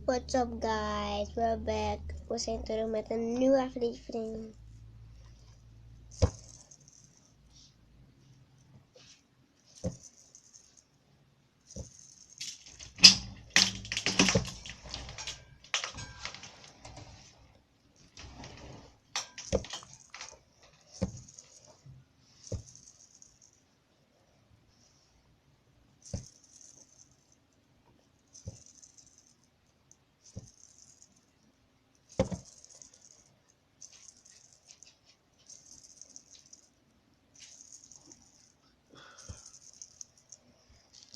What's up guys, we're back. We zijn terug met een nieuwe aflevering.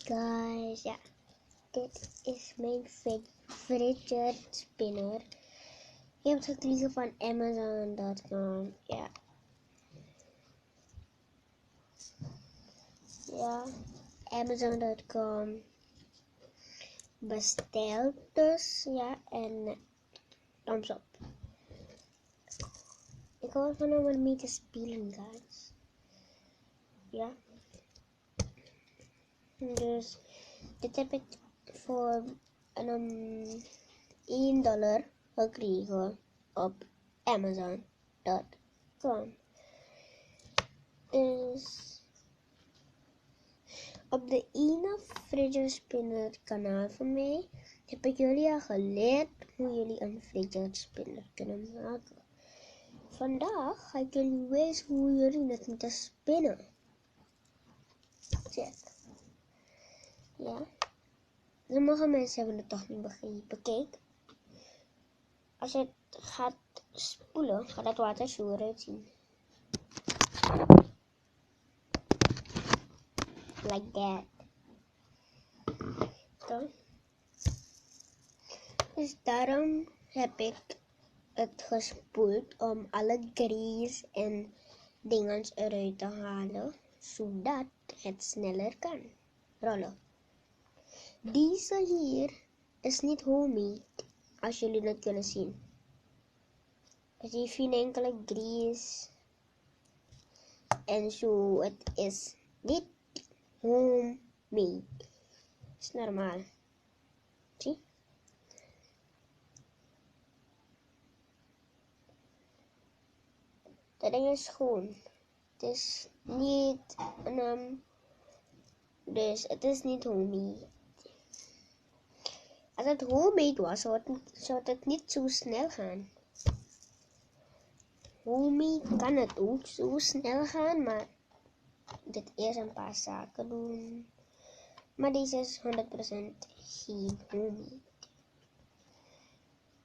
Guys, ja, dit is mijn fidget spinner. Je hebt het gekregen van Amazon.com. Ja, Amazon.com. Besteld dus, ja, en thumbs up. Ik hou ervan om ermee te spelen, guys. Ja. Dus dit heb ik voor $1 gekregen op Amazon.com. Dus op de ene fidget spinner kanaal van mij heb ik jullie al geleerd hoe jullie een fidget spinner kunnen maken. Vandaag ga ik jullie wijzen hoe jullie het moeten spinnen. Check. Ja. Sommige mensen hebben het toch niet begrepen. Kijk. Als je het gaat spoelen, gaat het water zo eruit zien. Like that. Zo. Dus daarom heb ik het gespoeld om alle grease en dingen eruit te halen. Zodat het sneller kan rollen. Deze hier is niet homemade, als jullie het kunnen zien. Het heeft geen enkele grease en zo. Het is niet homemade. Het is normaal. Zie? Dat ding is schoon. Het is niet dus het is niet homemade. Als het homemade was, zou het niet zo snel gaan. Homemade kan het ook zo snel gaan, maar dit eerst een paar zaken doen. Maar deze is 100% geen homemade.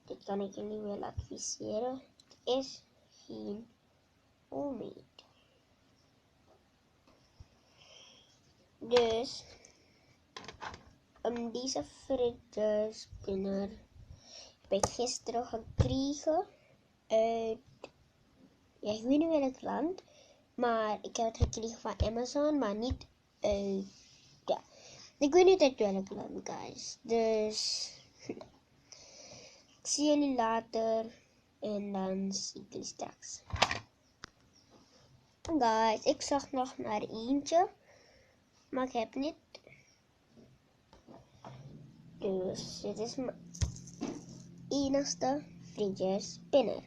Dit kan ik jullie wel adviseren. Het is geen homemade. Dus deze fidget spinner heb ik gisteren gekregen uit, ja, ik weet niet welk land, maar ik heb het gekregen van Amazon, maar niet uit, ja, ik weet niet uit welk land, guys. Dus ik zie jullie later en dan zie ik jullie straks. Guys, ik zag nog naar eentje, maar ik heb niet. Dus dit is mijn enigste fidget spinner.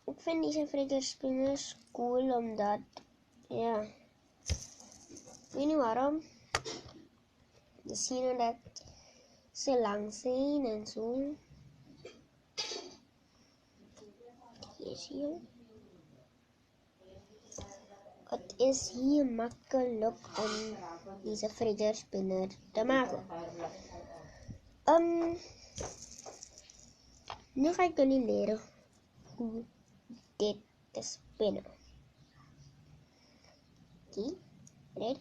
Ik vind deze fidget spinners cool omdat, ja, ik weet niet waarom. Je ziet dat ze lang zijn en zo. Hier zie je. Het is hier makkelijk om deze fidget spinner te maken. Nu ga ik jullie leren hoe dit te spinnen. Oké, ready?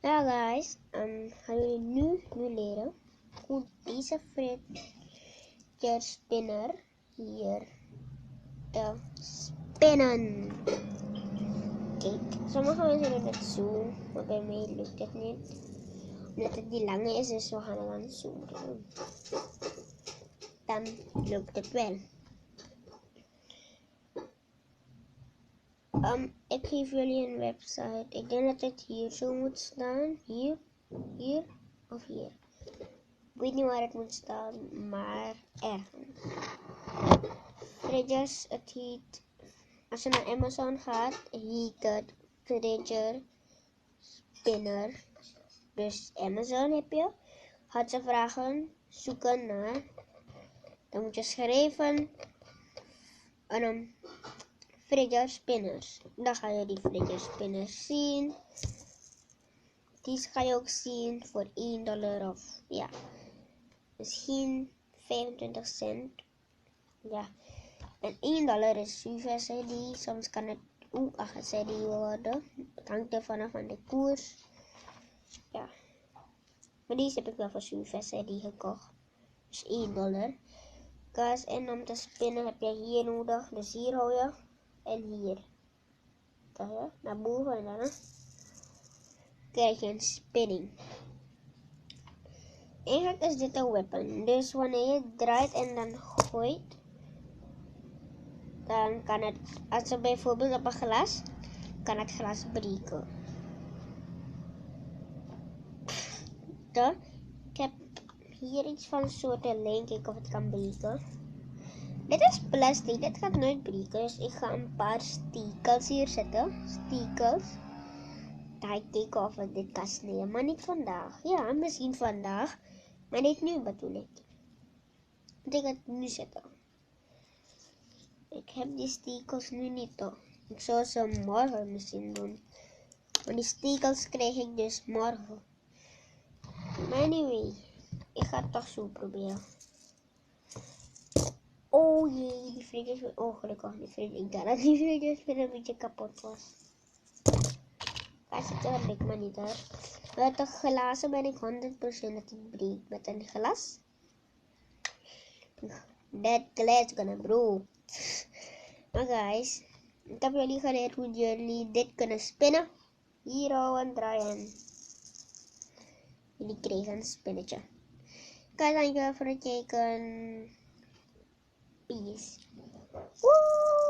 Ja guys, gaan jullie nu leren hoe deze fidget spinner hier te spinnen. Kijk, sommige mensen doen het zo, maar bij mij lukt het niet. Omdat het die lange is, dus we gaan het dan zo doen. Dan lukt het wel. Ik geef jullie een website. Ik denk dat het hier zo moet staan. Hier. Of hier. Ik weet niet waar het moet staan, maar ergens. Fridges, het heet. Als je naar Amazon gaat, heet het fridger spinner. Dus Amazon heb je. Gaat ze vragen, zoeken naar. Dan moet je schrijven fridger spinners. Dan ga je die fridger spinners zien. Die ga je ook zien voor $1 of ja, misschien 25 cent. Ja, en $1 is 7 cedi. Soms kan het ook 8 cedi worden. Het hangt er vanaf van de koers. Ja, maar deze heb ik wel voor 7 cedi gekocht. Dus $1. Gas en om te spinnen heb je hier nodig. Dus hier hou je en hier. Kijk je, naar boven en dan krijg je een spinning. Eigenlijk is dit een weapon. Dus wanneer je draait en dan gooit, dan kan het, als je bijvoorbeeld op een glas, kan het glas breken. Dan, ik heb hier iets van een soort lijn, kijken of het kan breken. Dit is plastic, dit gaat nooit breken. Dus ik ga een paar stekels hier zetten. Stekels. Dan ga ik kijken of ik dit kan snijden. Maar niet vandaag. Ja, misschien vandaag. Maar niet nu bedoel ik. Ik ga het nu zetten. Ik heb die stekels nu niet toch. Ik zal ze morgen misschien doen. Maar die stekels krijg ik dus morgen. Maar anyway, ik ga het toch zo proberen. Oh jee, die fridge is ongelukkig. Ik dacht dat die fridge weer een beetje kapot was. Als het er lukt maar niet hoor. Met de glazen ben ik 100% dat het breekt. Met een glas. That glass gonna break. Maar guys, ik heb jullie geleerd hoe jullie dit kunnen spinnen. Hier houden, draaien. Jullie kregen een spinnetje. Kijk, dankjewel voor het kijken. Peace. Woo!